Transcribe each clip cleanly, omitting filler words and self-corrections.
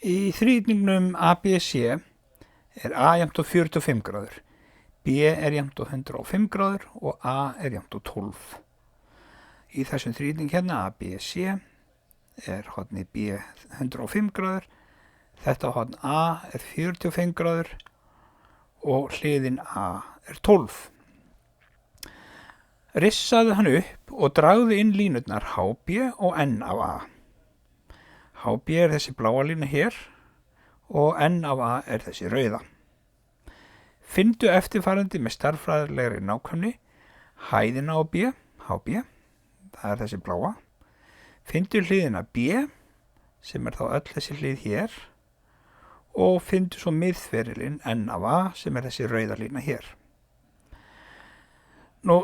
Í þríhyrningnum ABC er A jafnt og 45 gráður, B er jafnt og 105 gráður og A er jafnt og 12. Í þessum þríhyrning hérna ABC er hornið B 105 gráður, þetta horn A er 45 gráður og hliðin A er 12. Rissaði hann upp og dragði inn línurnar HB og N af A. HB er þessi bláa lína hér og N af A er þessi rauða. Finndu eftirfarandi með stærðfræðilegri nákvæmni hæðina á B, HB, það er þessi bláa. Finndu hliðina B, sem er þá öll þessi hlið hér, og finndu svo miðferilinn N af A, sem er þessi rauða lína hér. Nú,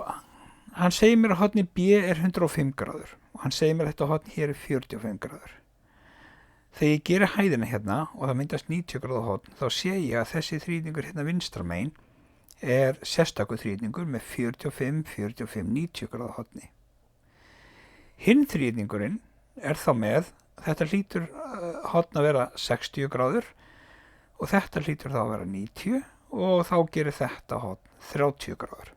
hann segir mér að hornið B er 105 gráður og hann segir mér að þetta horn hér er 45 gráður. Þegar ég geri hæðina hérna og það myndast 90 gráða horn, þá sé ég að þessi þríhyrningur hérna vinstra megin er sérstakur þríhyrningur með 45, 45, 90 gráða horni. Hinn þríhyrningurinn er þá með, þetta hlýtur horn að vera 60 gráður og þetta hlýtur þá að vera 90 og þá gerir þetta horn 30 gráður.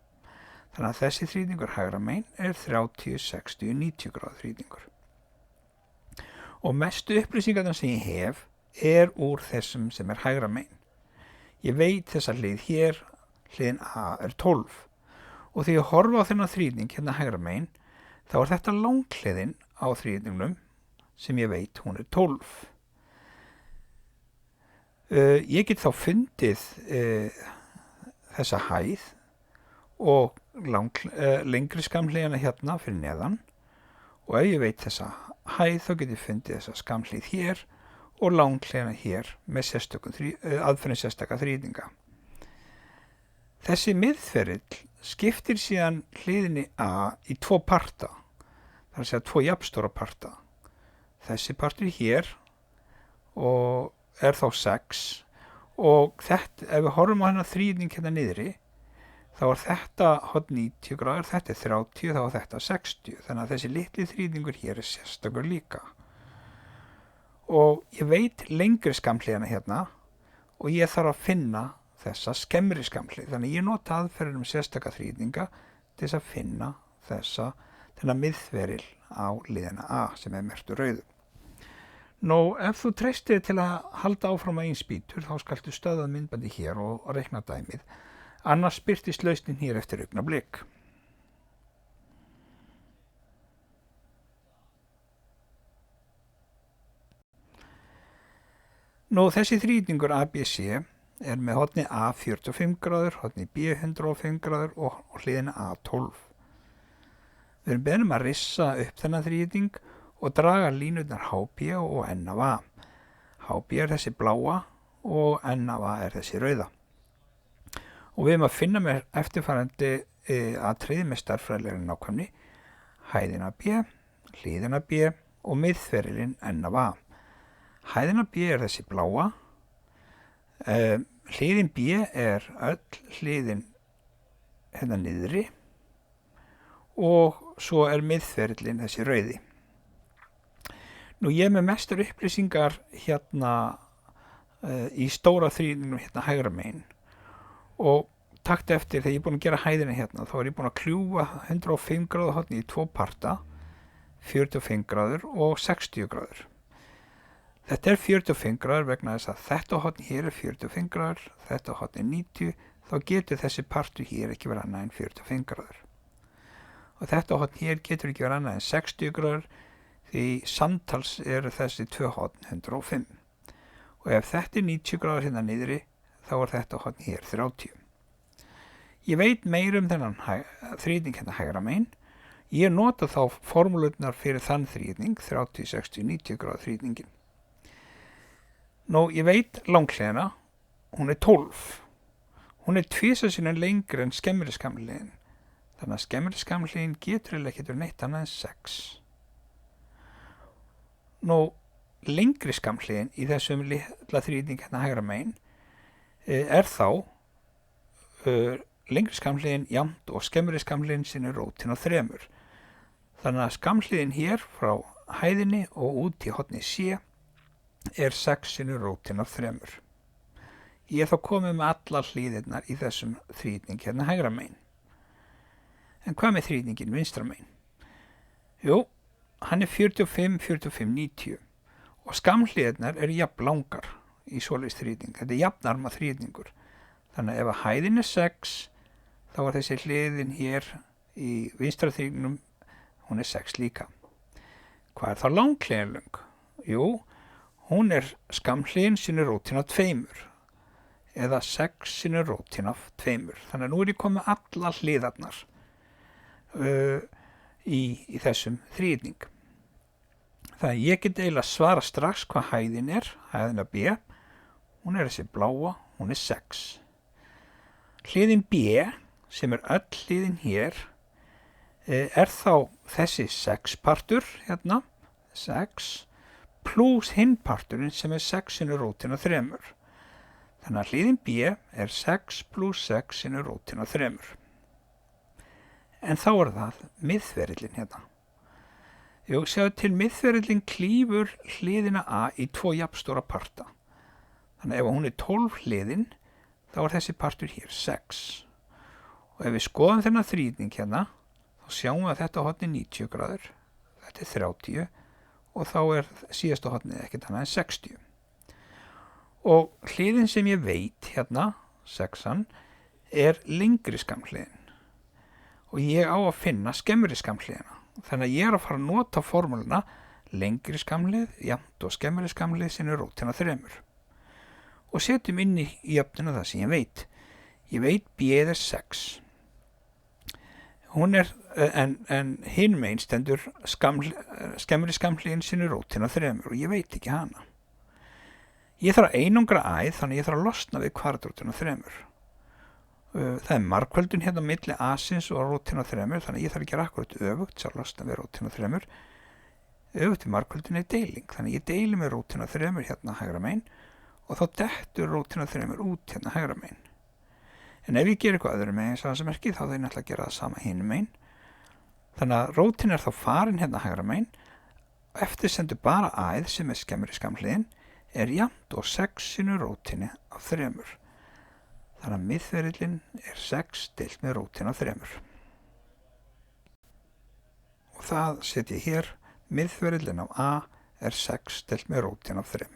Þannig að þessi þríhyrningur hægra megin er 30, 60, 90 gráða þríhyrningur. Og mestu upplýsingarnar sem ég hef er úr þessum sem er hægra megin. Ég veit þessa hlið hér, hliðin A er 12. Og þegar ég horfa á þennan þríhyrning hérna hægra megin, þá er þetta langhliðin á þríhyrningnum sem ég veit hún er 12. Ég get þá fundið þessa hæð og lengri skamhliðina hérna fyrir neðan og ef ég veit þessa hæð þá get ég fundið þessa skamhlið hér og langhliðina hér með aðferðin sérstaka þríhyrninga. Þessi miðferill skiptir síðan hliðinni A í 2 parta, það er að segja 2 jafnstóra parta. Þessi partur hér og er þá 6 og þetta, ef við horfum á hennar þríhyrning hérna niðri, þá er þetta horn 90 gráður, þetta er 30, þá er þetta 60. Þannig að þessi litli þríhyrningur hér er sérstakur líka. Og ég veit lengri skamhliðina hérna og ég þarf að finna þessa skemmri skamhlið. Þannig ég nota aðferðin sérstaka þríhyrninga til þess að finna þennan miðferil á hliðina A sem er merktur rauðu. Nú, ef þú treystir til að halda áfram að einn spýtur, þá skaltu stöðva myndbandi hér og reikna dæmið. Annars birtist lausnin hér eftir augnablik. Nú, þessi þríhyrningur ABC er með horni A 45 gráður, horni B 105 gráður og hliðina A 12. Við erum beðnum að rissa upp þennan þríhyrning og draga línurnar HB og N af A. HB er þessi bláa og N af A er þessi rauða. Og við erum að finna með eftirfarandi atriði með stærðfræðilegri nákvæmni hæðina B, hliðina B og miðferilinn N af A. Hæðina B er þessi bláa, hliðin B er öll hliðin hérna niðri og svo er miðferilinn þessi rauði. Nú ég er með mestar upplýsingar hérna í stóra þríhyrningnum hérna hægra megin. Og takt eftir þegar ég er búin að gera hæðina hérna þá er ég búin að kljúfa 105 gráða horni í 2 parta, 45 gráður og 60 gráður. Þetta er 45 gráður vegna þess að þetta horn hér er 45 gráður, þetta horn er 90, þá getur þessi partur hér ekki verið annað en 45 gráður. Og þetta horn hér getur ekki verið annað en 60 gráður því samtals eru þessi 2 horn 105. Og ef þetta er 90 gráður hérna niðri, þá er þetta horn hér 30. Ég veit meira þennan þríhyrning hérna hægra megin. Ég nota þá formúlurnar fyrir þann þríhyrning, 30, 60, 90 gráða þríhyrningin. Nú, ég veit langhliðina, hún er 12. Hún er 2 sinnum lengri en skemmri skamhliðin. Þannig að skemmri skamhliðin getur ekki neitt annað en 6. Nú, lengri skamhliðin í þessum litla þríhyrning hérna hægra megin er þá lengri skamhliðin jafnt og skemmri skamhliðin sinni rótin á 3. Þannig að skamhliðin hér frá hæðinni og út í horni C er 6 sinnum rótin af 3. Ég er þá komið með allar hlíðirnar í þessum þrýtning hérna hægra megin. En hvað með þrýtningin vinstra megin? Jú, hann er 45, 45, 90 og skamhlíðirnar eru jafn langar í svoleiðis þrýtning. Þetta er jafnarma þrýtningur. Þannig að ef að hæðin er 6, þá er þessi hliðin hér í vinstra þrýtningnum, hún er 6 líka. Hvað er þá langhliðin löng? Jú, hún er skamhlíðin sinnum rótin af 2 eða 6 sinnum rótin af 2. Þannig að nú er ég komið allar hliðarnar í þessum þrýtning. Þannig að ég get eiginlega svara strax hvað hæðin er B. Hún er þessi bláa, hún er 6. Hliðin B, sem er öll hliðin hér, er þá þessi 6 partur hérna, 6, pluss hinn parturinn sem er 6 sinnum rótin af 3. Þannig að hliðin B er 6 pluss 6 sinnum rótin af 3. En þá er það miðferillin hérna. Jú, sjáðu til miðferillin klýfur hliðina A í 2 jafnstóra parta. Þannig að ef hún er 12 hliðin, þá er þessi partur hér 6. Og ef við skoðum þennan þrýtning hérna, þá sjáum við að þetta horn er 90 gráður, þetta er 30 og þá er síðasta hornið ekkert annað en 60. Og hliðin sem ég veit hérna, 6-an, er lengri skamhliðin. Og ég á að finna skemmri skamhliðina. Þannig að ég er að fara að nota formúluna lengri skamhlið, jafnt og skemmri skamhlið sinnum rótin af 3. Og setjum inn í jöfnuna það sem ég veit. Ég veit B er 6. Hún er, en hinn megin stendur skemmri skamhliðin sinnum rótin af 3 og ég veit ekki hana. Ég þarf að einangra æð, þannig ég þarf að losna við kvadratrótin af 3. Það er margföldun hérna á milli A-sins og rótin af 3, þannig að ég þarf að gera akkurat öfugt, svo að losna við rótin af 3. Öfugt við margföldun er deiling, þannig að ég deili með rótin af 3 hérna hægra megin og þá dettur rótin af 3 út hérna hægra megin. En ef ég ger eitthvað öðru megin samsmerki, þá þarf ég náttúrulega að gera það sama hinu megin. Þannig að rótin er þá farin hérna hægra megin, eftir stendur bara æð sem er skemmri skamhliðin, er jafnt og 6 sinnum rótinni af 3. Þannig að miðferillin er 6 deilt með rótin af 3. Og það set ég hér, miðferillin af A er 6 deilt með rótin af 3.